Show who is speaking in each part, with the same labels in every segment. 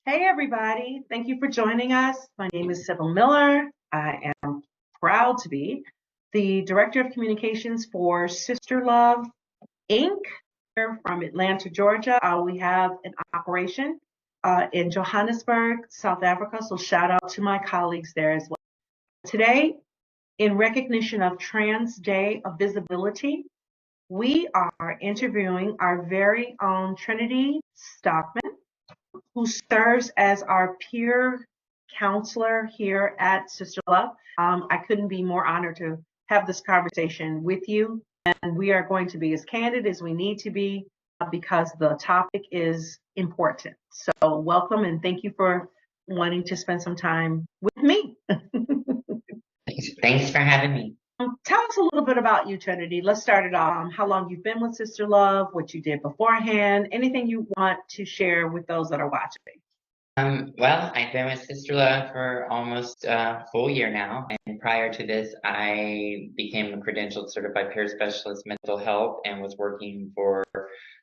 Speaker 1: Hey, everybody. Thank you for joining us. My name is Sybil Miller. I am proud to be the Director of Communications for SisterLove, Inc. Here from Atlanta, Georgia. We have an operation in Johannesburg, South Africa, so shout out to my colleagues there as well. Today, in recognition of Trans Day of Visibility, we are interviewing our very own Trinity Stockman, who serves as our peer counselor here at SisterLove. I couldn't be more honored to have this conversation with you, and we are going to be as candid as we need to be because the topic is important. So welcome and thank you for wanting to spend some time with me.
Speaker 2: Thanks for having me.
Speaker 1: Tell us a little bit about you, Trinity. Let's start it off. How long you've been with SisterLove, what you did beforehand, anything you want to share with those that are watching.
Speaker 2: Well, I've been with SisterLove for almost a full year now. And prior to this, I became a credentialed certified peer specialist mental health and was working for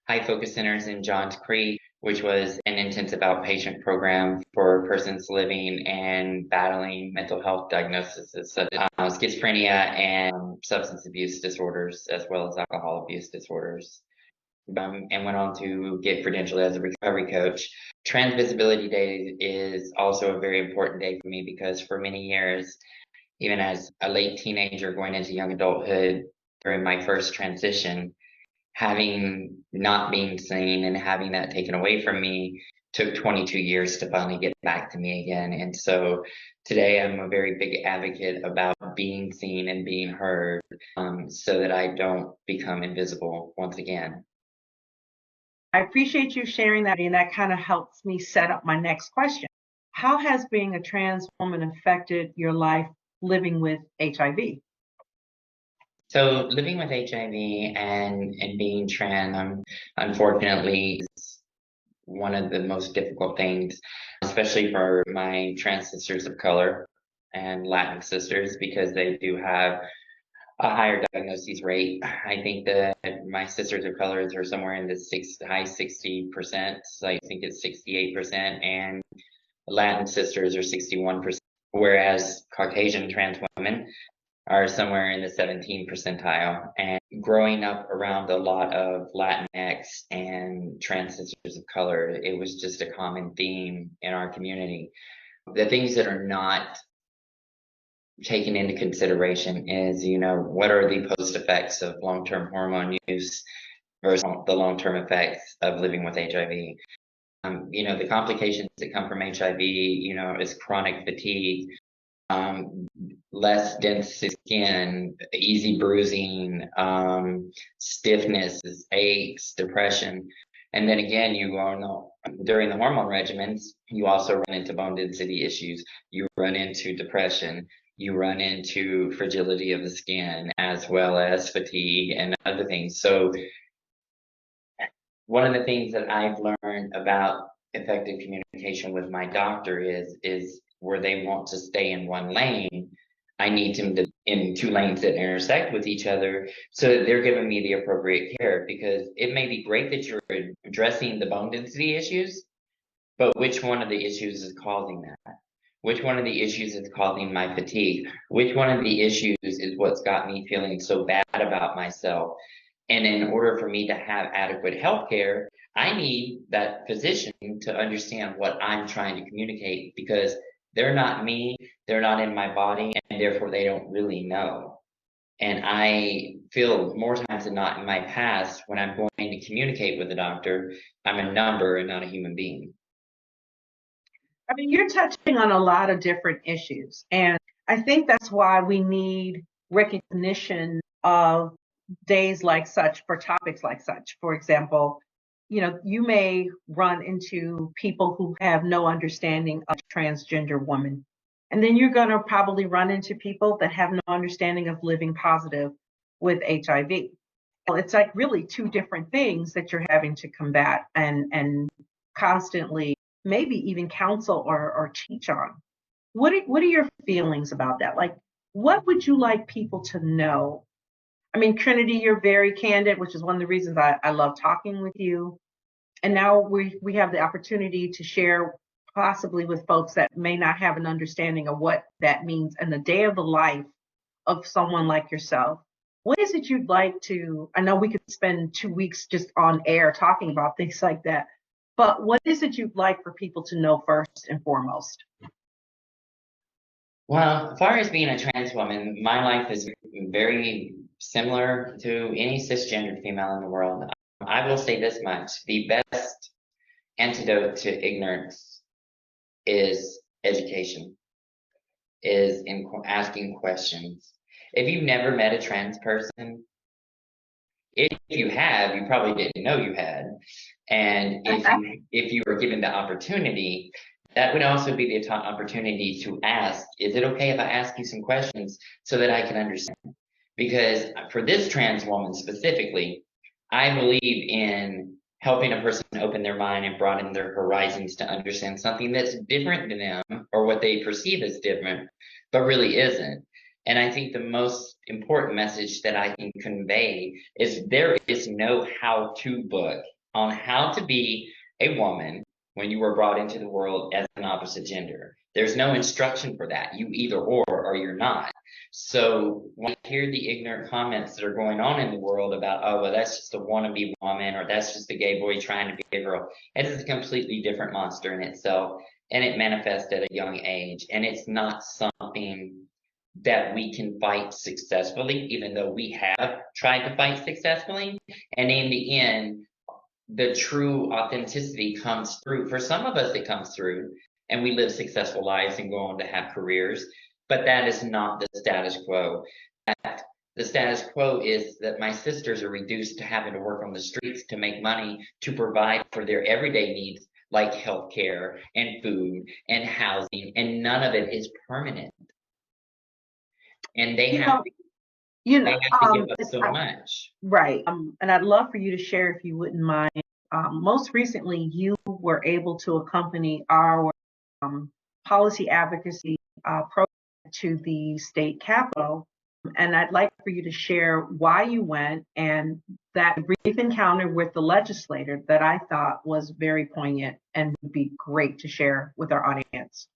Speaker 2: high focus centers in Johns Creek, which was an intensive outpatient program for persons living and battling mental health diagnoses such as schizophrenia and substance abuse disorders, as well as alcohol abuse disorders. And went on to get credentialed as a recovery coach. Trans Visibility Day is also a very important day for me because for many years, even as a late teenager going into young adulthood during my first transition, having not been seen and having that taken away from me took 22 years to finally get back to me again. And so today I'm a very big advocate about being seen and being heard so that I don't become invisible once again.
Speaker 1: I appreciate you sharing that, and that kind of helps me set up my next question. How has being a trans woman affected your life living with HIV?
Speaker 2: So living with HIV and being trans, unfortunately, is one of the most difficult things, especially for my trans sisters of color and Latin sisters, because they do have a higher diagnosis rate. I think that my sisters of colors are somewhere in the high 60%. I think it's 68%, and Latin sisters are 61%, whereas Caucasian trans women are somewhere in the 17th percentile. And growing up around a lot of Latinx and trans sisters of color, it was just a common theme in our community. The things that are not taken into consideration is, what are the post effects of long-term hormone use versus the long-term effects of living with HIV. The complications that come from HIV, is chronic fatigue, less dense skin, easy bruising, stiffness, aches, depression. And then again, during the hormone regimens, you also run into bone density issues. You run into depression. You run into fragility of the skin, as well as fatigue and other things. So one of the things that I've learned about effective communication with my doctor is where they want to stay in one lane, I need them to in two lanes that intersect with each other so that they're giving me the appropriate care, because it may be great that you're addressing the bone density issues, but which one of the issues is causing that? Which one of the issues is causing my fatigue? Which one of the issues is what's got me feeling so bad about myself? And in order for me to have adequate health care, I need that physician to understand what I'm trying to communicate, because they're not me, they're not in my body, and therefore they don't really know. And I feel more times than not in my past, when I'm going to communicate with a doctor, I'm a number and not a human being.
Speaker 1: I mean, you're touching on a lot of different issues, and I think that's why we need recognition of days like such for topics like such. For example, you may run into people who have no understanding of transgender women, and then you're going to probably run into people that have no understanding of living positive with HIV. Well, it's like really two different things that you're having to combat and constantly maybe even counsel or teach on. What are your feelings about that? Like, what would you like people to know? I mean, Trinity, you're very candid, which is one of the reasons I love talking with you. And now we have the opportunity to share possibly with folks that may not have an understanding of what that means and the day of the life of someone like yourself. What is it you'd like to, I know we could spend 2 weeks just on air talking about things like that, but what is it you'd like for people to know first and foremost?
Speaker 2: Well, as far as being a trans woman, my life is very similar to any cisgendered female in the world. I will say this much: the best antidote to ignorance is education, is in asking questions. If you've never met a trans person, if you have, you probably didn't know you had. And if you were given the opportunity, that would also be the opportunity to ask, is it okay if I ask you some questions so that I can understand? Because for this trans woman specifically, I believe in helping a person open their mind and broaden their horizons to understand something that's different than them, or what they perceive as different, but really isn't. And I think the most important message that I can convey is there is no how-to book on how to be a woman when you were brought into the world as an opposite gender. There's no instruction for that. You either or you're not. So when I hear the ignorant comments that are going on in the world about, oh, well, that's just a wannabe woman, or that's just a gay boy trying to be a girl, it is a completely different monster in itself, and it manifests at a young age, and it's not something that we can fight successfully, even though we have tried to fight successfully. And in the end, the true authenticity comes through. For some of us, it comes through, and we live successful lives and go on to have careers. But that is not the status quo. The status quo is that my sisters are reduced to having to work on the streets to make money to provide for their everyday needs, like healthcare and food and housing, and none of it is permanent. And they have to give up so much.
Speaker 1: Right. And I'd love for you to share, if you wouldn't mind. Most recently, you were able to accompany our policy advocacy program to the state capitol. And I'd like for you to share why you went and that brief encounter with the legislator that I thought was very poignant and would be great to share with our audience.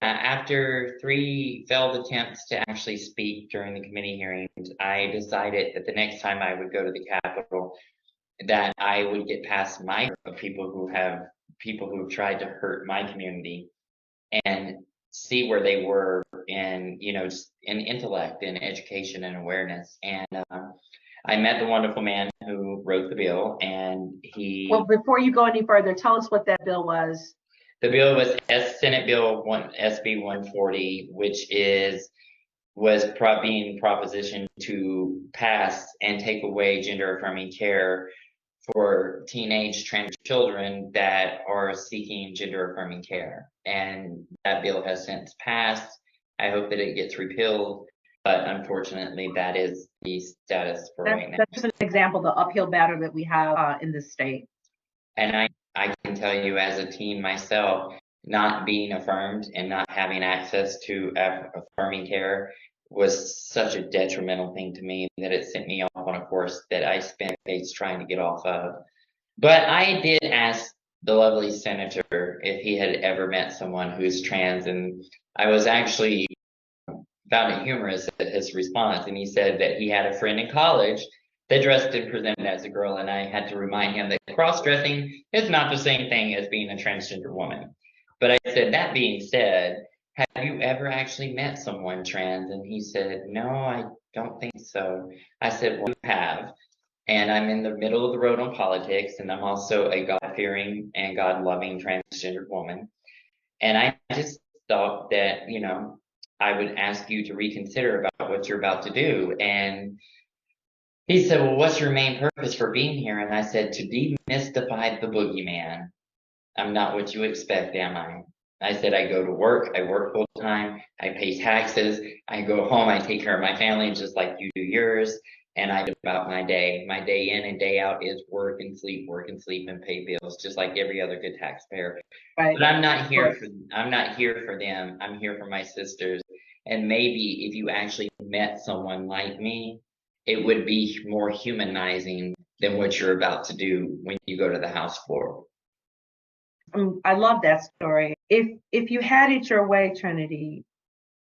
Speaker 2: After 3 failed attempts to actually speak during the committee hearings, I decided that the next time I would go to the Capitol, that I would get past my people who have tried to hurt my community, and see where they were in, just in intellect and education and awareness. And I met the wonderful man who wrote the bill, and he.
Speaker 1: Well, before you go any further, tell us what that bill was.
Speaker 2: The bill was Senate Bill SB 140, which was being propositioned to pass and take away gender affirming care for teenage trans children that are seeking gender affirming care. And that bill has since passed. I hope that it gets repealed, but unfortunately that is the status for right now.
Speaker 1: That's just an example of the uphill battle that we have in this state.
Speaker 2: And I can tell you, as a teen myself, not being affirmed and not having access to affirming care was such a detrimental thing to me that it sent me off on a course that I spent days trying to get off of. But I did ask the lovely senator if he had ever met someone who's trans, and I was actually found it humorous at his response, and he said that he had a friend in college that dressed and presented as a girl, and I had to remind him that cross-dressing is not the same thing as being a transgender woman. But I said, that being said, have you ever actually met someone trans? And he said, no, I don't think so. I said, well, you have. And I'm in the middle of the road on politics, and I'm also a God-fearing and God-loving transgender woman. And I just thought that, I would ask you to reconsider about what you're about to do. And he said, well, what's your main purpose for being here? And I said, to demystify the boogeyman. I'm not what you expect, am I? I said, I go to work, I work full time, I pay taxes, I go home, I take care of my family just like you do yours, and I do about my day. My day in and day out is work and sleep, and pay bills, just like every other good taxpayer. Right. But I'm not here for them. I'm here for my sisters. And maybe if you actually met someone like me, it would be more humanizing than what you're about to do when you go to the House floor.
Speaker 1: I love that story. If you had it your way, Trinity,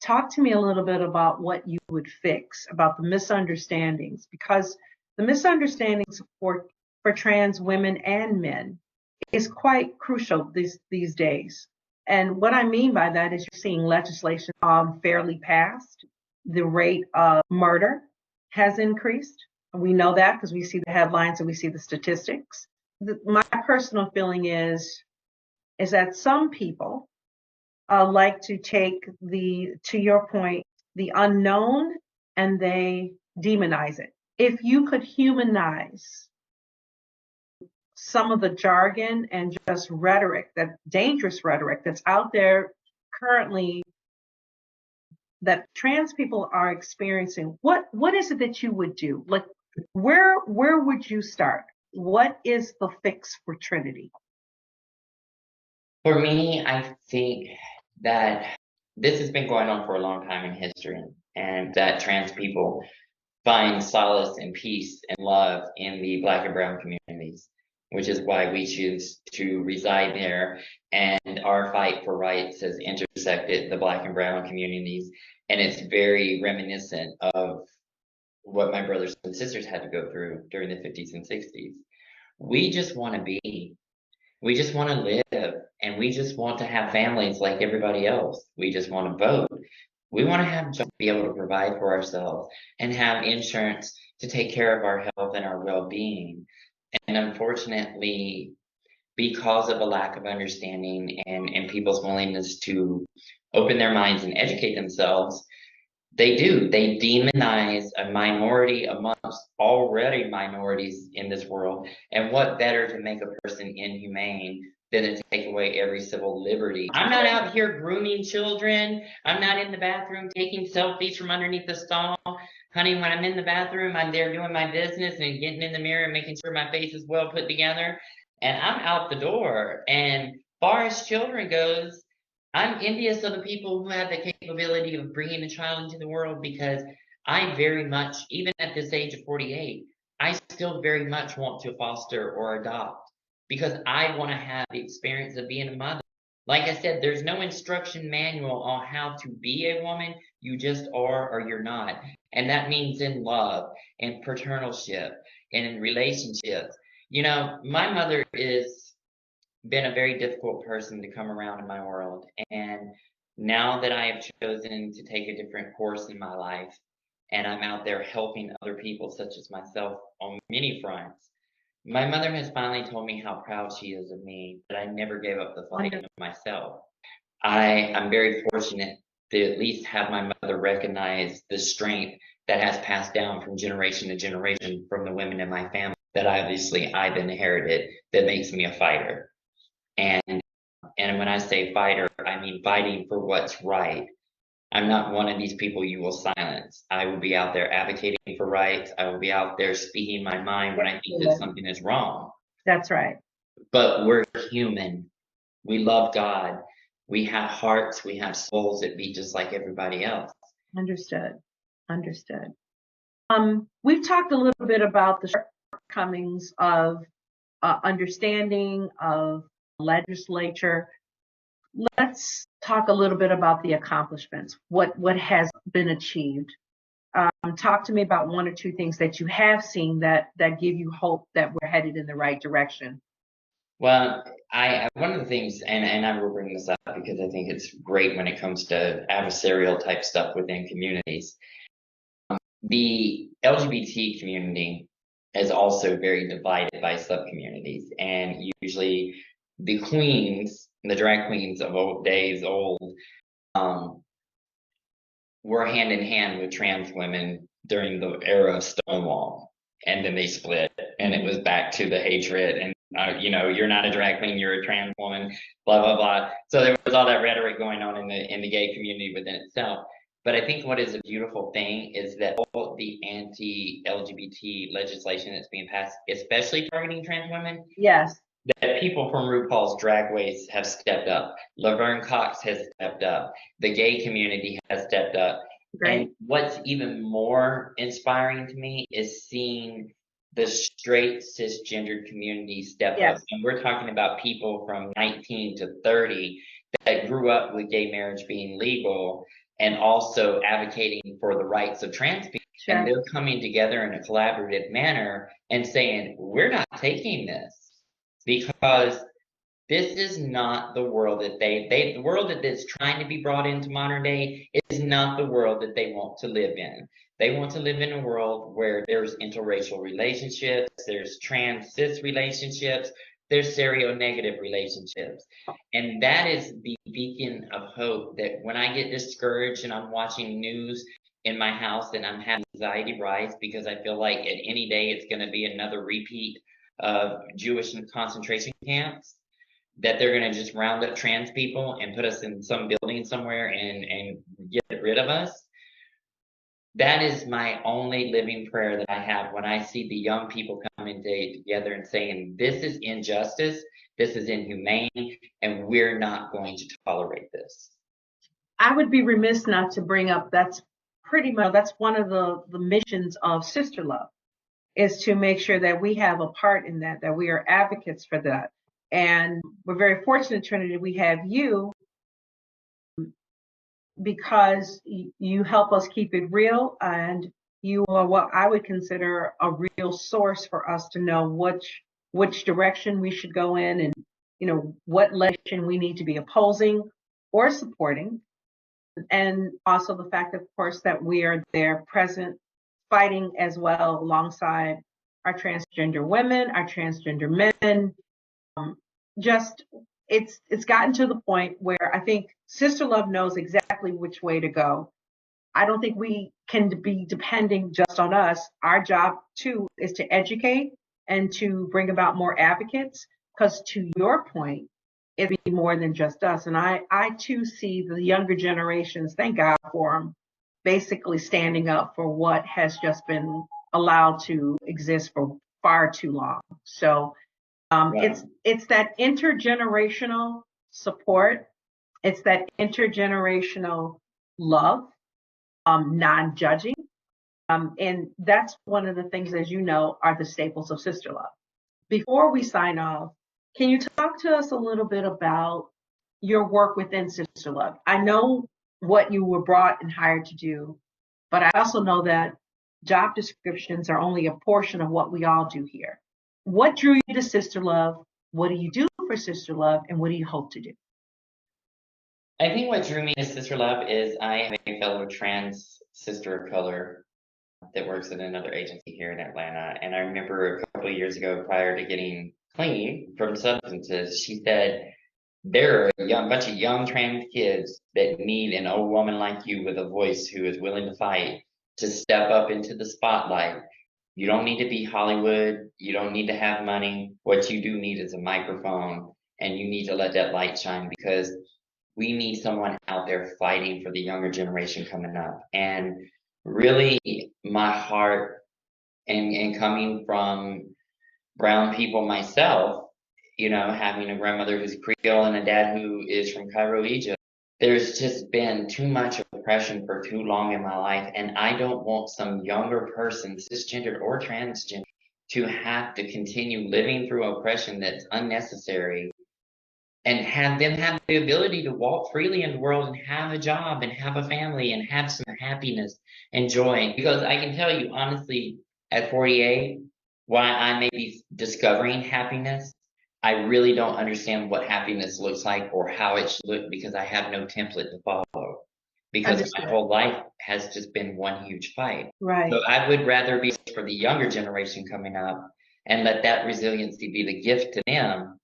Speaker 1: talk to me a little bit about what you would fix about the misunderstandings, because the misunderstandings for trans women and men is quite crucial these days. And what I mean by that is you're seeing legislation fairly passed. The rate of murder has increased. We know that because we see the headlines and we see the statistics. My personal feeling is that some people like to take to your point, the unknown, and they demonize it. If you could humanize some of the jargon and just rhetoric, that dangerous rhetoric that's out there currently that trans people are experiencing, what is it that you would do? Like, where would you start? What is the fix for Trinity?
Speaker 2: For me, I think that this has been going on for a long time in history, and that trans people find solace and peace and love in the Black and brown communities, which is why we choose to reside there. And our fight for rights has intersected the Black and brown communities. And it's very reminiscent of what my brothers and sisters had to go through during the 50s and 60s. We just want to be, we just want to live, and we just want to have families like everybody else. We just want to vote. We want to have jobs, be able to provide for ourselves, and have insurance to take care of our health and our well-being. And unfortunately, because of a lack of understanding and people's willingness to open their minds and educate themselves, they demonize a minority amongst already minorities in this world. And what better to make a person inhumane than to take away every civil liberty? I'm not out here grooming children. I'm not in the bathroom taking selfies from underneath the stall. Honey, when I'm in the bathroom, I'm there doing my business and getting in the mirror and making sure my face is well put together. And I'm out the door. And far as children goes, I'm envious of the people who have the capability of bringing a child into the world, because I very much, even at this age of 48, I still very much want to foster or adopt, because I want to have the experience of being a mother. Like I said, there's no instruction manual on how to be a woman. You just are or you're not. And that means in love and paternalship and in relationships. You know, my mother is been a very difficult person to come around in my world. And now that I have chosen to take a different course in my life, and I'm out there helping other people, such as myself, on many fronts, my mother has finally told me how proud she is of me, that I never gave up the fight of myself. I'm very fortunate to at least have my mother recognize the strength that has passed down from generation to generation from the women in my family that obviously I've inherited, that makes me a fighter. And when I say fighter, I mean fighting for what's right. I'm not one of these people you will silence. I will be out there advocating for rights. I will be out there speaking my mind when I think that something is wrong.
Speaker 1: That's right.
Speaker 2: But we're human. We love God. We have hearts. We have souls that beat just like everybody else.
Speaker 1: Understood. Understood. We've talked a little bit about the shortcomings of understanding of legislature. Let's talk a little bit about the accomplishments. What has been achieved? Talk to me about one or two things that you have seen that give you hope that we're headed in the right direction.
Speaker 2: Well, one of the things, and I will bring this up because I think it's great when it comes to adversarial type stuff within communities. The LGBT community is also very divided by sub-communities, and usually the queens, the drag queens of old days were hand in hand with trans women during the era of Stonewall, and then they split, and it was back to the hatred and you know, you're not a drag queen, you're a trans woman, blah blah blah. So there was all that rhetoric going on in the gay community within itself. But I think what is a beautiful thing is that all the anti-LGBT legislation that's being passed, especially targeting trans women,
Speaker 1: Yes,
Speaker 2: that people from RuPaul's Drag Race have stepped up. Laverne Cox has stepped up. The gay community has stepped up.
Speaker 1: great.
Speaker 2: And what's even more inspiring to me is seeing the straight cisgendered community step
Speaker 1: Yes.
Speaker 2: up. And we're talking about people from 19 to 30 that grew up with gay marriage being legal and also advocating for the rights of trans people.
Speaker 1: Sure.
Speaker 2: And they're coming together in a collaborative manner and saying, we're not taking this because this is not the world that the world that is trying to be brought into modern day is not the world that they want to live in. They want to live in a world where there's interracial relationships, there's trans cis relationships, there's seronegative relationships. And that is the beacon of hope that when I get discouraged and I'm watching news in my house and I'm having anxiety rise because I feel like at any day it's going to be another repeat of Jewish concentration camps, that they're going to just round up trans people and put us in some building somewhere and get rid of us. That is my only living prayer that I have when I see the young people coming together and saying, this is injustice, this is inhumane, and we're not going to tolerate this.
Speaker 1: I would be remiss not to bring up that's one of the missions of SisterLove, is to make sure that we have a part in that we are advocates for that. And we're very fortunate, Trinity, we have you because you help us keep it real, and you are what I would consider a real source for us to know which direction we should go in, and what legislation we need to be opposing or supporting. And also the fact, of course, that we are there present, fighting as well alongside our transgender women, our transgender men. Just it's gotten to the point where I think SisterLove knows exactly which way to go. I don't think we can be depending just on us. Our job too is to educate and to bring about more advocates, because to your point, it'd be more than just us. And I too see the younger generations, thank God for them, basically standing up for what has just been allowed to exist for far too long. So it's that intergenerational support. It's that intergenerational love, non-judging. And that's one of the things, as you know, are the staples of SisterLove. Before we sign off, can you talk to us a little bit about your work within SisterLove? I know what you were brought and hired to do, but I also know that job descriptions are only a portion of what we all do here. What drew you to SisterLove? What do you do for SisterLove? And what do you hope to do?
Speaker 2: I think what drew me to SisterLove is I have a fellow trans sister of color that works at another agency here in Atlanta. And I remember a couple of years ago, prior to getting clean from substances, she said, there are a bunch of young trans kids that need an old woman like you with a voice who is willing to fight to step up into the spotlight. You don't need to be Hollywood. You don't need to have money. What you do need is a microphone, and you need to let that light shine, because we need someone out there fighting for the younger generation coming up. And really, my heart, and coming from brown people myself, having a grandmother who's Creole and a dad who is from Cairo, Egypt, there's just been too much oppression for too long in my life. And I don't want some younger person, cisgendered or transgender, to have to continue living through oppression that's unnecessary, and have them have the ability to walk freely in the world and have a job and have a family and have some happiness and joy. Because I can tell you honestly, at 48, while I may be discovering happiness, I really don't understand what happiness looks like or how it should look, because I have no template to follow. Because
Speaker 1: Understood.
Speaker 2: my whole life has just been one huge fight.
Speaker 1: Right.
Speaker 2: So I would rather be for the younger generation coming up and let that resiliency be the gift to them,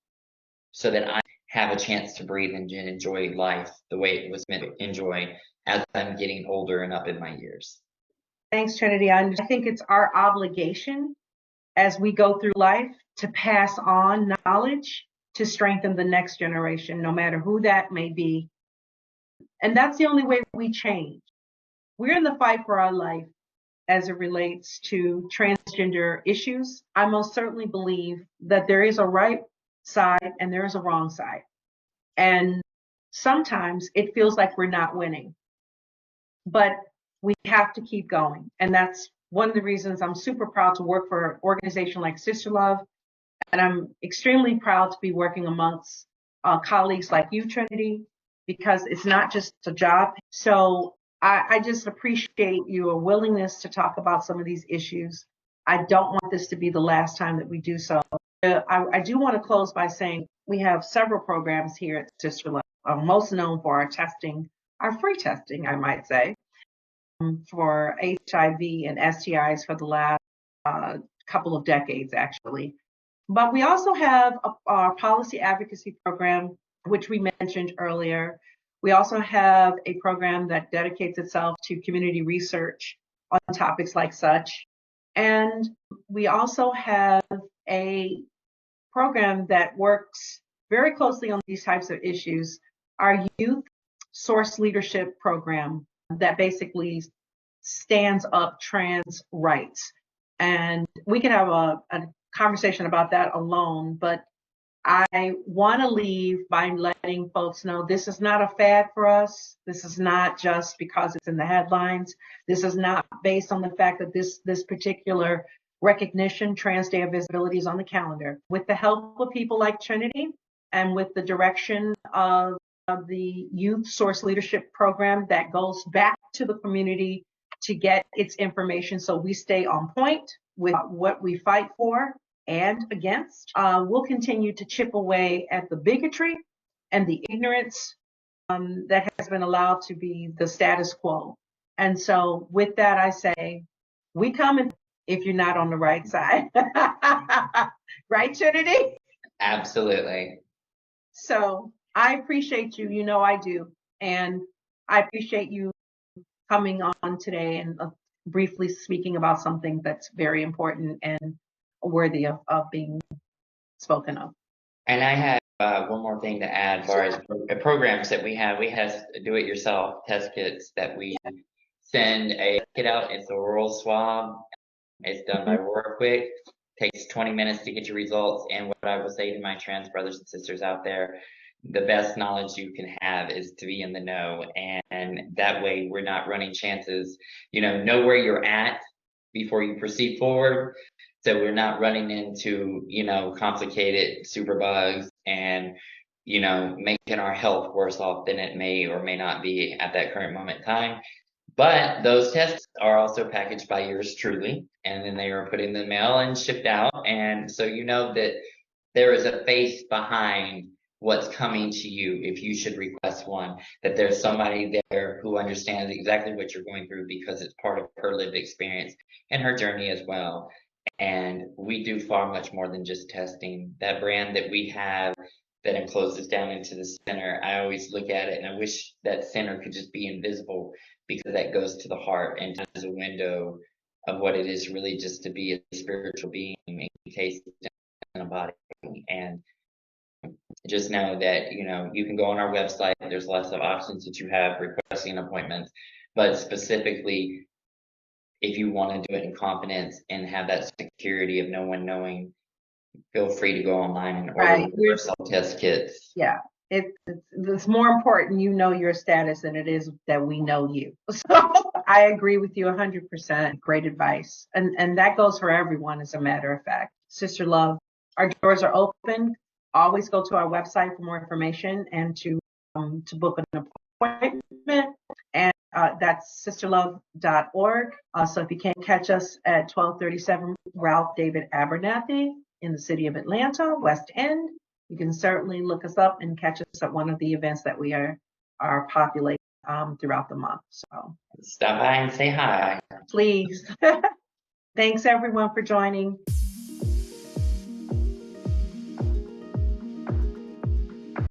Speaker 2: so that I have a chance to breathe and enjoy life the way it was meant to enjoy as I'm getting older and up in my years.
Speaker 1: Thanks, Trinity. I think it's our obligation as we go through life to pass on knowledge to strengthen the next generation, no matter who that may be. And that's the only way we change. We're in the fight for our life as it relates to transgender issues. I most certainly believe that there is a right side and there is a wrong side. And sometimes it feels like we're not winning, but we have to keep going. And that's one of the reasons I'm super proud to work for an organization like SisterLove. And I'm extremely proud to be working amongst colleagues like you, Trinity, because it's not just a job. So I just appreciate your willingness to talk about some of these issues. I don't want this to be the last time that we do so. I do want to close by saying we have several programs here at SisterLove, most known for our testing, our free testing, I might say, for HIV and STIs for the last couple of decades, actually. But we also have our policy advocacy program, which we mentioned earlier. We also have a program that dedicates itself to community research on topics like such. And we also have a program that works very closely on these types of issues, our youth source leadership program that basically stands up trans rights. And we can have a conversation about that alone, but I want to leave by letting folks know this is not a fad for us. This is not just because it's in the headlines. This is not based on the fact that this particular recognition, Trans Day of Visibility, is on the calendar. With the help of people like Trinity and with the direction of the Youth Source Leadership Program that goes back to the community to get its information so we stay on point with what we fight for and against, we'll continue to chip away at the bigotry and the ignorance that has been allowed to be the status quo. And so with that, I say, we come if you're not on the right side. Right, Trinity?
Speaker 2: Absolutely.
Speaker 1: So I appreciate you, you know I do. And I appreciate you coming on today and briefly speaking about something that's very important and worthy of being spoken of.
Speaker 2: And I have one more thing to add as far as programs that we have. We have do-it-yourself test kits that we send a kit out. It's a oral swab. It's done by Quick. Takes 20 minutes to get your results. And what I will say to my trans brothers and sisters out there, the best knowledge you can have is to be in the know. And that way we're not running chances, know where you're at before you proceed forward. So we're not running into, complicated superbugs and, making our health worse off than it may or may not be at that current moment in time. But those tests are also packaged by yours truly, and then they are put in the mail and shipped out. And so you know that there is a face behind what's coming to you if you should request one, that there's somebody there who understands exactly what you're going through because it's part of her lived experience and her journey as well. And we do far much more than just testing. That brand that we have that encloses down into the center, I always look at it and I wish that center could just be invisible, because that goes to the heart and as a window of what it is really just to be a spiritual being encased in a body. And just know that, you can go on our website. There's lots of options that you have requesting appointments, but specifically, if you want to do it in confidence and have that security of no one knowing, feel free to go online and order yourself test kits.
Speaker 1: Yeah, it's more important you know your status than it is that we know you. So I agree with you 100%. Great advice. And that goes for everyone, as a matter of fact. SisterLove, our doors are open. Always go to our website for more information and to book an appointment. And that's sisterlove.org. So if you can't catch us at 1237 Ralph David Abernathy in the city of Atlanta, West End, you can certainly look us up and catch us at one of the events that we are populating throughout the month. So
Speaker 2: stop by and say hi.
Speaker 1: Please. Thanks everyone for joining.